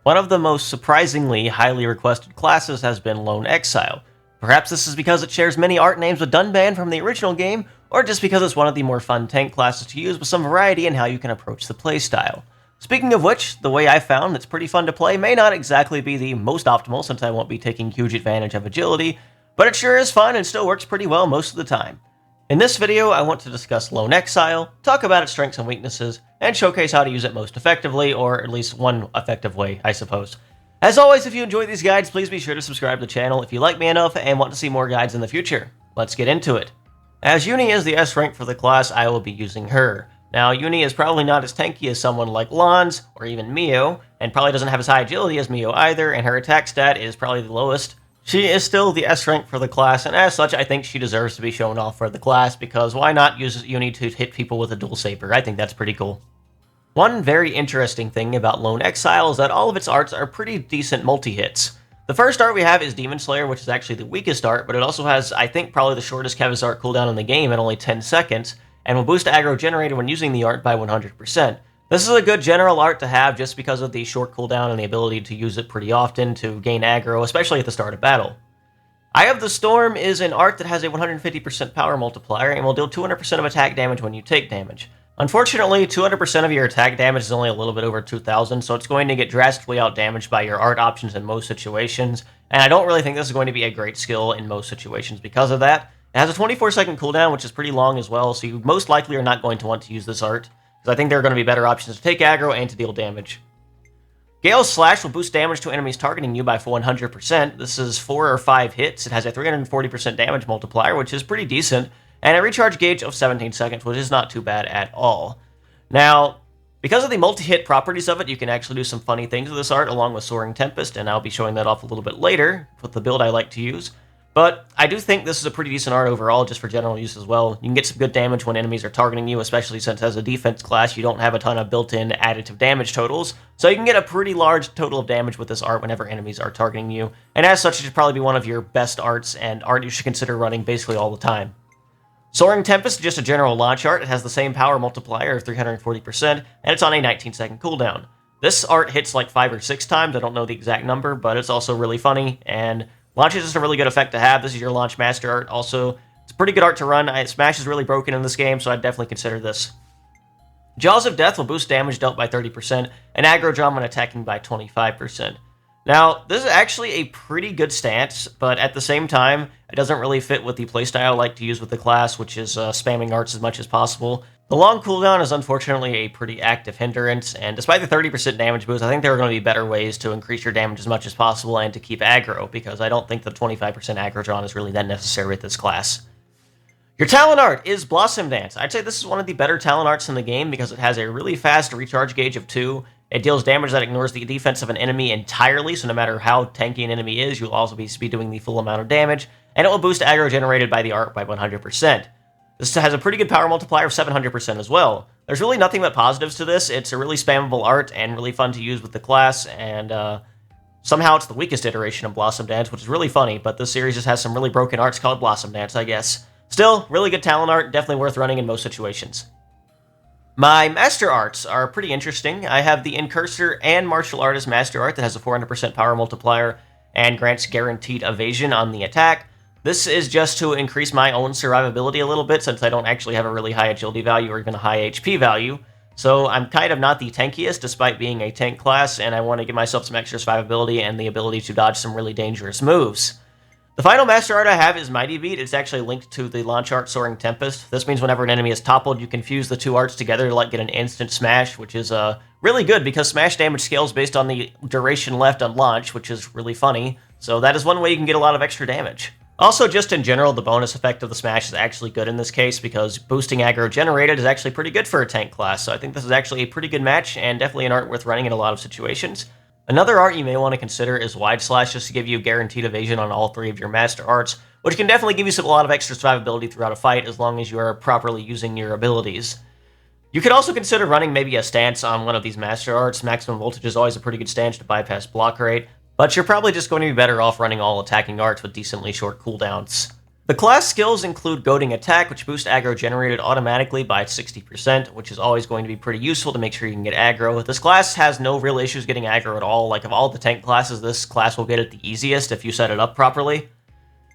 One of the most surprisingly highly requested classes has been Lone Exile. Perhaps this is because it shares many art names with Dunban from the original game, or just because it's one of the more fun tank classes to use with some variety in how you can approach the playstyle. Speaking of which, the way I found it's pretty fun to play may not exactly be the most optimal since I won't be taking huge advantage of agility, but it sure is fun and still works pretty well most of the time. In this video, I want to discuss Lone Exile, talk about its strengths and weaknesses, and showcase how to use it most effectively, or at least one effective way, I suppose. As always, if you enjoy these guides, please be sure to subscribe to the channel if you like me enough and want to see more guides in the future. Let's get into it. As Uni is the S rank for the class, I will be using her. Now, Uni is probably not as tanky as someone like Lons, or even Mio, and probably doesn't have as high agility as Mio either, and her attack stat is probably the lowest. She is still the S rank for the class, and as such, I think she deserves to be shown off for the class, because why not use Uni to hit people with a dual saber? I think that's pretty cool. One very interesting thing about Lone Exile is that all of its arts are pretty decent multi-hits. The first art we have is Demon Slayer, which is actually the weakest art, but it also has, I think, probably the shortest Kev's art cooldown in the game at only 10 seconds, and will boost aggro generated when using the art by 100%. This is a good general art to have just because of the short cooldown and the ability to use it pretty often to gain aggro, especially at the start of battle. Eye of the Storm is an art that has a 150% power multiplier and will deal 200% of attack damage when you take damage. Unfortunately, 200% of your attack damage is only a little bit over 2,000, so it's going to get drastically outdamaged by your art options in most situations, and I don't really think this is going to be a great skill in most situations because of that. It has a 24-second cooldown, which is pretty long as well, so you most likely are not going to want to use this art, because I think there are going to be better options to take aggro and to deal damage. Gale's Slash will boost damage to enemies targeting you by 100%. This is 4 or 5 hits. It has a 340% damage multiplier, which is pretty decent, and a recharge gauge of 17 seconds, which is not too bad at all. Now, because of the multi-hit properties of it, you can actually do some funny things with this art along with Soaring Tempest, and I'll be showing that off a little bit later with the build I like to use. But I do think this is a pretty decent art overall, just for general use as well. You can get some good damage when enemies are targeting you, especially since as a defense class, you don't have a ton of built-in additive damage totals. So you can get a pretty large total of damage with this art whenever enemies are targeting you. And as such, it should probably be one of your best arts, and art you should consider running basically all the time. Soaring Tempest is just a general launch art. It has the same power multiplier of 340%, and it's on a 19-second cooldown. This art hits like 5 or 6 times, I don't know the exact number, but it's also really funny, and launch is just a really good effect to have. This is your launch master art also. It's a pretty good art to run. Smash is really broken in this game, so I'd definitely consider this. Jaws of Death will boost damage dealt by 30%, and aggro drawn when attacking by 25%. Now, this is actually a pretty good stance, but at the same time, it doesn't really fit with the playstyle I like to use with the class, which is spamming arts as much as possible. The long cooldown is unfortunately a pretty active hindrance, and despite the 30% damage boost, I think there are going to be better ways to increase your damage as much as possible and to keep aggro, because I don't think the 25% aggro drawn is really that necessary with this class. Your talent art is Blossom Dance. I'd say this is one of the better talent arts in the game because it has a really fast recharge gauge of 2. It deals damage that ignores the defense of an enemy entirely, so no matter how tanky an enemy is, you'll also be doing the full amount of damage, and it will boost aggro generated by the art by 100%. This has a pretty good power multiplier of 700% as well. There's really nothing but positives to this. It's a really spammable art and really fun to use with the class, and somehow it's the weakest iteration of Blossom Dance, which is really funny, but this series just has some really broken arts called Blossom Dance, I guess. Still, really good talent art, definitely worth running in most situations. My master arts are pretty interesting. I have the Incursor and Martial Artist master art that has a 400% power multiplier and grants guaranteed evasion on the attack. This is just to increase my own survivability a little bit since I don't actually have a really high agility value or even a high HP value. So I'm kind of not the tankiest despite being a tank class, and I want to give myself some extra survivability and the ability to dodge some really dangerous moves. The final master art I have is Mighty Beat. It's actually linked to the launch art Soaring Tempest. This means whenever an enemy is toppled, you can fuse the 2 arts together to get an instant smash, which is really good because smash damage scales based on the duration left on launch, which is really funny. So that is one way you can get a lot of extra damage. Also, just in general, the bonus effect of the smash is actually good in this case because boosting aggro generated is actually pretty good for a tank class. So I think this is actually a pretty good match and definitely an art worth running in a lot of situations. Another art you may want to consider is Wide Slash, just to give you guaranteed evasion on all 3 of your master arts, which can definitely give you a lot of extra survivability throughout a fight as long as you are properly using your abilities. You could also consider running maybe a stance on one of these master arts. Maximum Voltage is always a pretty good stance to bypass block rate, but you're probably just going to be better off running all attacking arts with decently short cooldowns. The class skills include Goading Attack, which boosts aggro generated automatically by 60%, which is always going to be pretty useful to make sure you can get aggro. This class has no real issues getting aggro at all. Like, of all the tank classes, this class will get it the easiest if you set it up properly.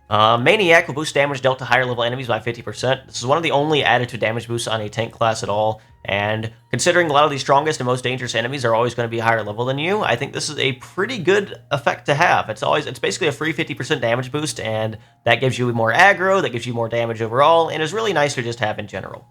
Maniac will boost damage dealt to higher level enemies by 50%. This is one of the only added to damage boosts on a tank class at all, and considering a lot of the strongest and most dangerous enemies are always going to be higher level than you, I think this is a pretty good effect to have. It's basically a free 50% damage boost, and that gives you more aggro, that gives you more damage overall, and is really nice to just have in general.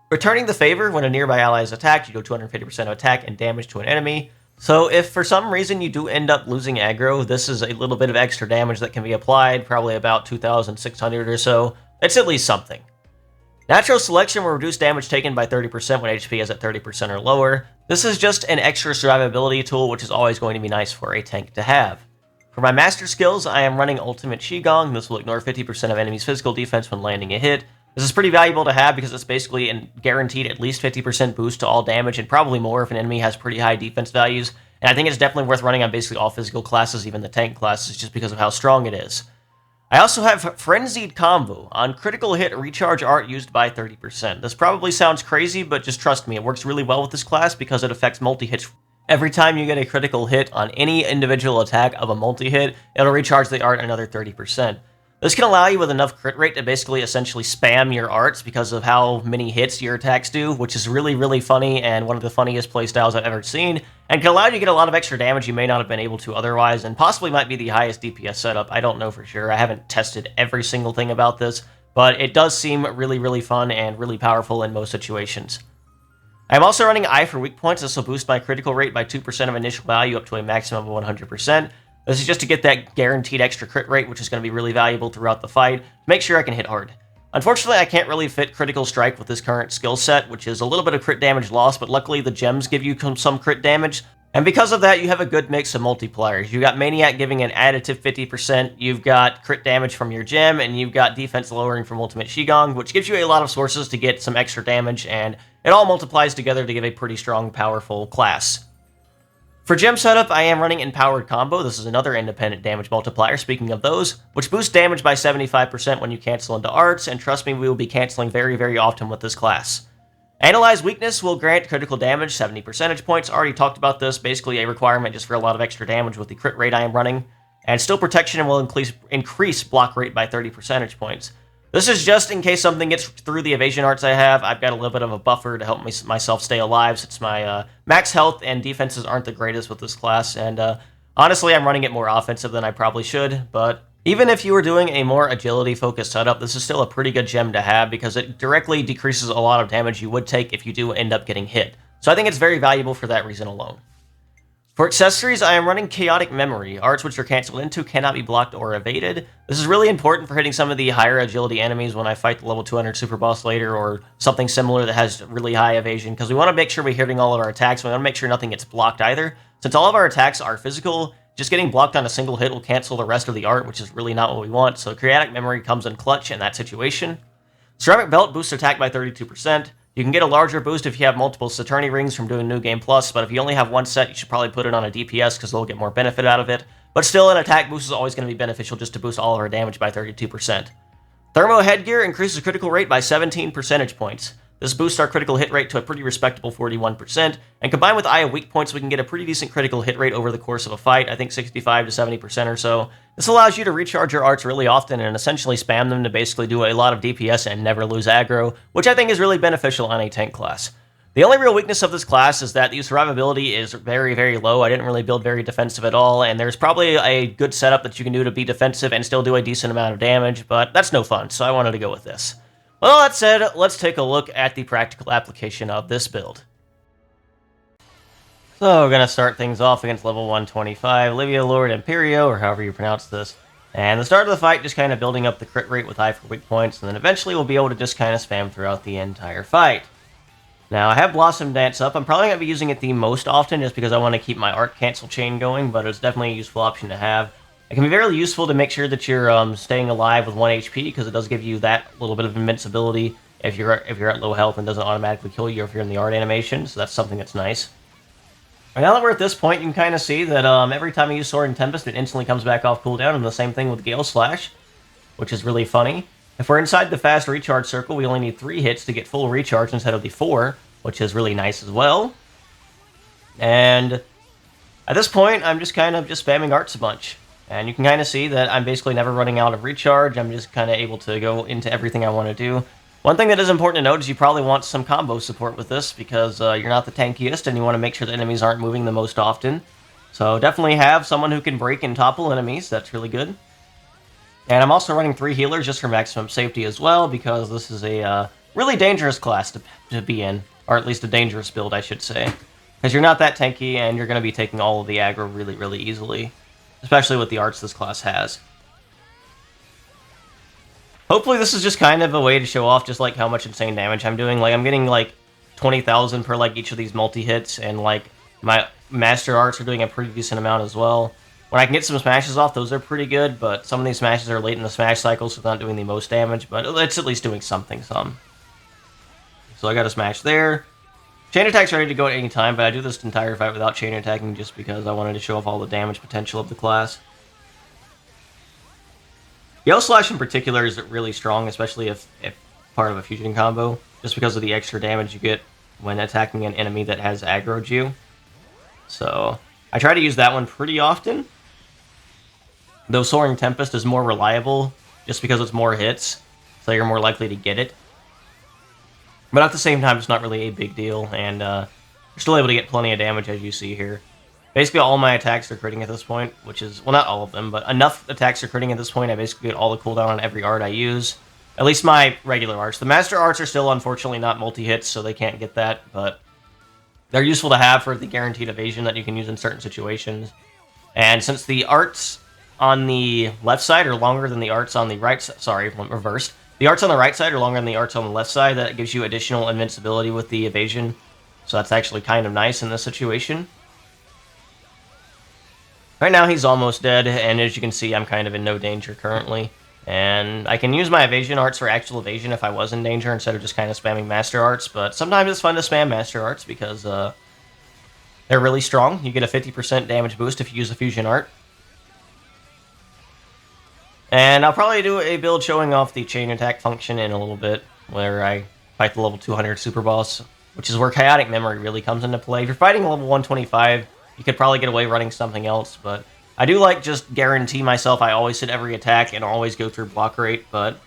Returning the favor, when a nearby ally is attacked, you do 250% of attack and damage to an enemy. So if for some reason you do end up losing aggro, this is a little bit of extra damage that can be applied, probably about 2,600 or so. It's at least something. Natural Selection will reduce damage taken by 30% when HP is at 30% or lower. This is just an extra survivability tool, which is always going to be nice for a tank to have. For my master skills, I am running Ultimate Qigong. This will ignore 50% of enemies' physical defense when landing a hit. This is pretty valuable to have because it's basically a guaranteed at least 50% boost to all damage, and probably more if an enemy has pretty high defense values. And I think it's definitely worth running on basically all physical classes, even the tank classes, just because of how strong it is. I also have Frenzied Combo. On critical hit, recharge art used by 30%. This probably sounds crazy, but just trust me, it works really well with this class because it affects multi-hits. Every time you get a critical hit on any individual attack of a multi-hit, it'll recharge the art another 30%. This can allow you with enough crit rate to basically essentially spam your arts because of how many hits your attacks do, which is really, really funny and one of the funniest playstyles I've ever seen, and can allow you to get a lot of extra damage you may not have been able to otherwise, and possibly might be the highest DPS setup. I don't know for sure. I haven't tested every single thing about this, but it does seem really, really fun and really powerful in most situations. I'm also running Eye for weak points. This will boost my critical rate by 2% of initial value up to a maximum of 100%. This is just to get that guaranteed extra crit rate, which is going to be really valuable throughout the fight, to make sure I can hit hard. Unfortunately, I can't really fit Critical Strike with this current skill set, which is a little bit of crit damage loss, but luckily the gems give you some crit damage, and because of that, you have a good mix of multipliers. You've got Maniac giving an additive 50%, you've got crit damage from your gem, and you've got defense lowering from Ultimate Qigong, which gives you a lot of sources to get some extra damage, and it all multiplies together to give a pretty strong, powerful class. For gem setup, I am running Empowered Combo. This is another independent damage multiplier, speaking of those, which boosts damage by 75% when you cancel into arts, and trust me, we will be canceling very, very often with this class. Analyze Weakness will grant critical damage, 70 percentage points. Already talked about this, basically a requirement just for a lot of extra damage with the crit rate I am running. And Still Protection will increase block rate by 30 percentage points. This is just in case something gets through the evasion arts I have. I've got a little bit of a buffer to help myself stay alive, since my max health and defenses aren't the greatest with this class, and honestly, I'm running it more offensive than I probably should, but even if you were doing a more agility-focused setup, this is still a pretty good gem to have, because it directly decreases a lot of damage you would take if you do end up getting hit. So I think it's very valuable for that reason alone. For accessories, I am running Chaotic Memory. Arts which are canceled into cannot be blocked or evaded. This is really important for hitting some of the higher agility enemies when I fight the level 200 super boss later, or something similar that has really high evasion, because we want to make sure we're hitting all of our attacks. We want to make sure nothing gets blocked either. Since all of our attacks are physical, just getting blocked on a single hit will cancel the rest of the art, which is really not what we want, so Chaotic Memory comes in clutch in that situation. Ceramic Belt boosts attack by 32%. You can get a larger boost if you have multiple Saturni rings from doing New Game Plus, but if you only have one set, you should probably put it on a DPS because they'll get more benefit out of it. But still, an attack boost is always going to be beneficial just to boost all of our damage by 32%. Thermo Headgear increases critical rate by 17 percentage points. This boosts our critical hit rate to a pretty respectable 41%, and combined with Eye of Weak Points, we can get a pretty decent critical hit rate over the course of a fight, I think 65 to 70% or so. This allows you to recharge your arts really often and essentially spam them to basically do a lot of DPS and never lose aggro, which I think is really beneficial on a tank class. The only real weakness of this class is that the survivability is very, very low. I didn't really build very defensive at all, and there's probably a good setup that you can do to be defensive and still do a decent amount of damage, but that's no fun, so I wanted to go with this. With all that said, let's take a look at the practical application of this build. So we're going to start things off against level 125, Livia Lord Imperio, or however you pronounce this. And the start of the fight, just kind of building up the crit rate with Eye for weak points, and then eventually we'll be able to just kind of spam throughout the entire fight. Now, I have Blossom Dance up. I'm probably going to be using it the most often just because I want to keep my art cancel chain going, but it's definitely a useful option to have. It can be very useful to make sure that you're staying alive with 1 HP, because it does give you that little bit of invincibility if you're at low health and doesn't automatically kill you if you're in the art animation, so that's something that's nice. Right, now that we're at this point, you can kind of see that every time I use Sword and Tempest, it instantly comes back off cooldown, and the same thing with Gale Slash. which is really funny. If we're inside the fast recharge circle, we only need 3 hits to get full recharge instead of the 4, which is really nice as well. And at this point, I'm just kind of spamming arts a bunch. And you can kind of see that I'm basically never running out of recharge. I'm just kind of able to go into everything I want to do. One thing that is important to note is you probably want some combo support with this because you're not the tankiest and you want to make sure the enemies aren't moving the most often. So definitely have someone who can break and topple enemies. That's really good. And I'm also running 3 healers just for maximum safety as well because this is a really dangerous class to be in. Or at least a dangerous build, I should say. Because you're not that tanky and you're going to be taking all of the aggro really, really easily. Especially with the arts this class has. Hopefully this is just kind of a way to show off just like how much insane damage I'm doing. Like I'm getting like 20,000 per like each of these multi-hits, and like my master arts are doing a pretty decent amount as well. When I can get some smashes off, those are pretty good, but some of these smashes are late in the smash cycle, so it's not doing the most damage, but it's at least doing something some. So I got a smash there. Chain attack's ready to go at any time, but I do this entire fight without chain attacking just because I wanted to show off all the damage potential of the class. Yellow Slash in particular is really strong, especially if part of a fusion combo, just because of the extra damage you get when attacking an enemy that has aggroed you. So I try to use that one pretty often. Though Soaring Tempest is more reliable, just because it's more hits, so you're more likely to get it. But at the same time, it's not really a big deal, and you're still able to get plenty of damage, as you see here. Basically, all my attacks are critting at this point, which is, well, not all of them, but enough attacks are critting at this point. I basically get all the cooldown on every art I use. At least my regular arts. The master arts are still, unfortunately, not multi-hits, so they can't get that, but they're useful to have for the guaranteed evasion that you can use in certain situations. And since the arts on the left side are longer than the arts on the right side, sorry, reversed. The arts on the right side are longer than the arts on the left side. That gives you additional invincibility with the evasion, so that's actually kind of nice in this situation. Right now he's almost dead, and as you can see, I'm kind of in no danger currently. And I can use my evasion arts for actual evasion if I was in danger instead of just kind of spamming master arts, but sometimes it's fun to spam master arts because they're really strong. You get a 50% damage boost if you use a fusion art. And I'll probably do a build showing off the chain attack function in a little bit, where I fight the level 200 super boss, which is where chaotic memory really comes into play. If you're fighting level 125, you could probably get away running something else, but I do like just guarantee myself I always hit every attack and always go through block rate, but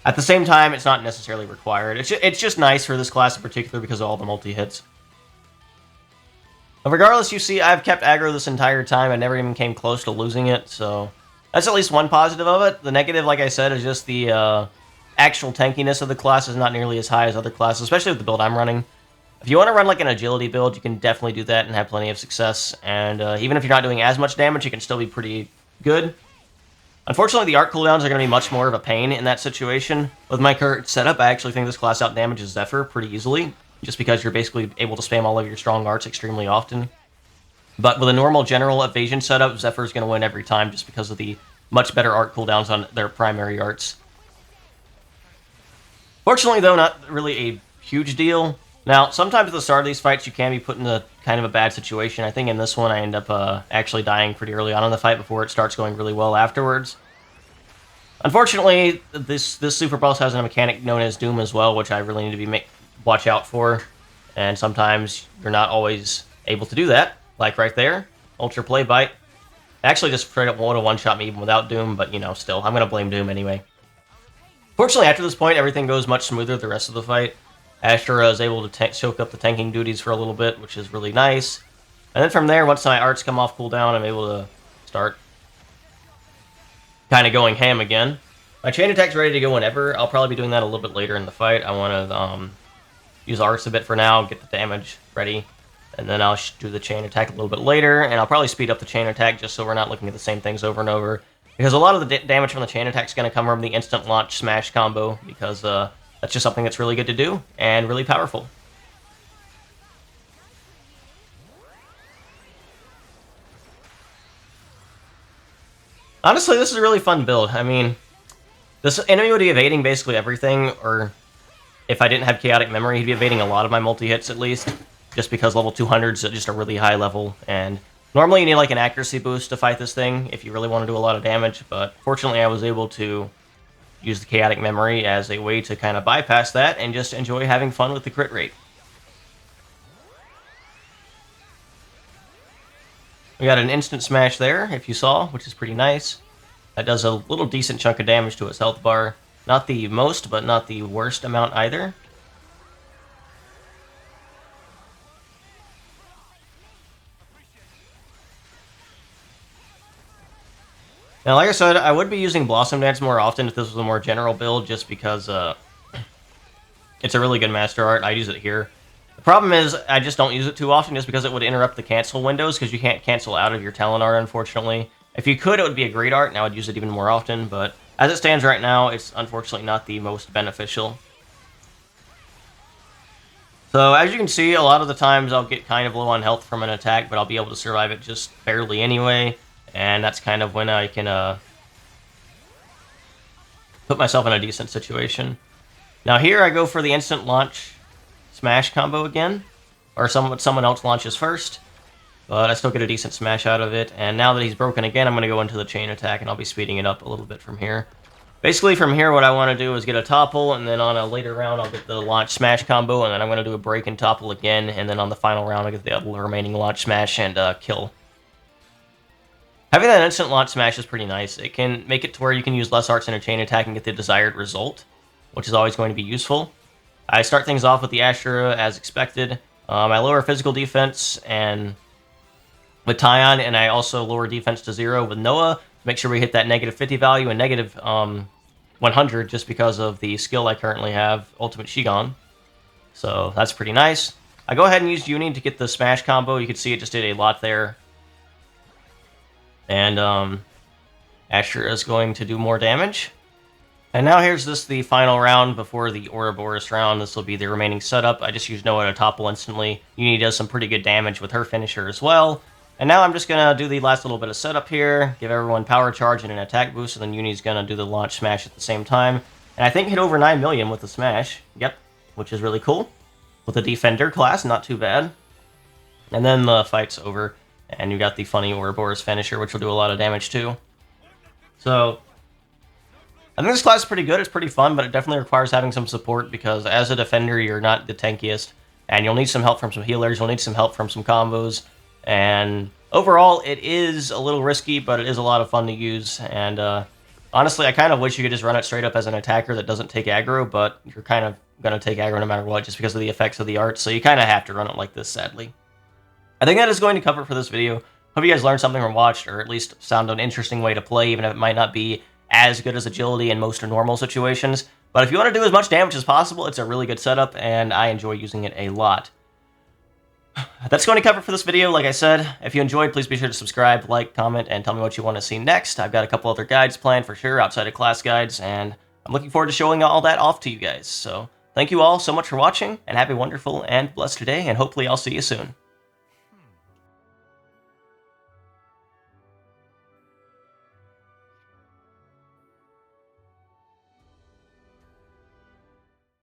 at the same time, it's not necessarily required. It's just nice for this class in particular because of all the multi-hits. But regardless, you see, I've kept aggro this entire time. I never even came close to losing it, so that's at least one positive of it. The negative, like I said, is just the actual tankiness of the class is not nearly as high as other classes, especially with the build I'm running. If you want to run like an agility build, you can definitely do that and have plenty of success. And even if you're not doing as much damage, you can still be pretty good. Unfortunately, the art cooldowns are going to be much more of a pain in that situation. With my current setup, I actually think this class outdamages Zephyr pretty easily, just because you're basically able to spam all of your strong arts extremely often. But with a normal general evasion setup, Zephyr's going to win every time just because of the much better art cooldowns on their primary arts. Fortunately, though, not really a huge deal. Now, sometimes at the start of these fights, you can be put in a kind of a bad situation. I think in this one, I end up actually dying pretty early on in the fight before it starts going really well afterwards. Unfortunately, this super boss has a mechanic known as Doom as well, which I really need to watch out for. And sometimes you're not always able to do that, like right there, Ultra Play Bite. Actually, just straight up would have one-shot me even without Doom, but you know, still, I'm gonna blame Doom anyway. Fortunately, after this point, everything goes much smoother the rest of the fight. Ashura is able to choke up the tanking duties for a little bit, which is really nice. And then from there, once my arts come off cooldown, I'm able to start kind of going ham again. My chain attack's ready to go whenever. I'll probably be doing that a little bit later in the fight. I want to use arts a bit for now, get the damage ready, and then I'll do the chain attack a little bit later, and I'll probably speed up the chain attack just so we're not looking at the same things over and over. Because a lot of the damage from the chain attack is going to come from the instant launch smash combo, because that's just something that's really good to do, and really powerful. Honestly, this is a really fun build. I mean, this enemy would be evading basically everything, or if I didn't have chaotic memory, he'd be evading a lot of my multi-hits at least, just because level 200 is just a really high level, and normally you need like an accuracy boost to fight this thing if you really want to do a lot of damage, but fortunately I was able to use the chaotic memory as a way to kind of bypass that and just enjoy having fun with the crit rate. We got an instant smash there, if you saw, which is pretty nice. That does a little decent chunk of damage to his health bar. Not the most, but not the worst amount either. Now, like I said, I would be using Blossom Dance more often if this was a more general build, just because it's a really good Master Art. I use it here. The problem is, I just don't use it too often just because it would interrupt the cancel windows, because you can't cancel out of your talent art, unfortunately. If you could, it would be a great art, and I would use it even more often, but as it stands right now, it's unfortunately not the most beneficial. So, as you can see, a lot of the times I'll get kind of low on health from an attack, but I'll be able to survive it just barely anyway, and that's kind of when I can put myself in a decent situation. Now here I go for the instant launch smash combo again, or someone else launches first, but I still get a decent smash out of it, and now that he's broken again, I'm going to go into the chain attack, and I'll be speeding it up a little bit from here. Basically, from here, what I want to do is get a topple, and then on a later round, I'll get the launch smash combo, and then I'm going to do a break and topple again, and then on the final round, I'll get the remaining launch smash and kill. Having that instant launch smash is pretty nice. It can make it to where you can use less arts in a chain attack and get the desired result, which is always going to be useful. I start things off with the Ashura as expected. I lower physical defense and with Tyon, and I also lower defense to 0 with Noah to make sure we hit that negative 50 value and negative 100 just because of the skill I currently have, Ultimate Shigon. So that's pretty nice. I go ahead and use Uni to get the smash combo. You can see it just did a lot there. And Ashura is going to do more damage. And now here's the final round before the Ouroboros round. This will be the remaining setup. I just used Noah to topple instantly. Uni does some pretty good damage with her finisher as well. And now I'm just going to do the last little bit of setup here, give everyone power charge and an attack boost, and then Uni's going to do the launch smash at the same time. And I think hit over 9 million with the smash. Yep, which is really cool. With the Defender class, not too bad. And then the fight's over, and you got the funny Ouroboros finisher, which will do a lot of damage too. So, I think this class is pretty good, it's pretty fun, but it definitely requires having some support, because as a defender, you're not the tankiest, and you'll need some help from some healers, you'll need some help from some combos, and overall, it is a little risky, but it is a lot of fun to use, and honestly, I kind of wish you could just run it straight up as an attacker that doesn't take aggro, but you're kind of going to take aggro no matter what, just because of the effects of the art, so you kind of have to run it like this, sadly. I think that is going to cover it for this video. Hope you guys learned something or watched, or at least found an interesting way to play, even if it might not be as good as agility in most normal situations. But if you want to do as much damage as possible, it's a really good setup, and I enjoy using it a lot. That's going to cover it for this video. Like I said, if you enjoyed, please be sure to subscribe, like, comment, and tell me what you want to see next. I've got a couple other guides planned for sure, outside of class guides, and I'm looking forward to showing all that off to you guys. So, thank you all so much for watching, and have a wonderful and blessed day, and hopefully I'll see you soon.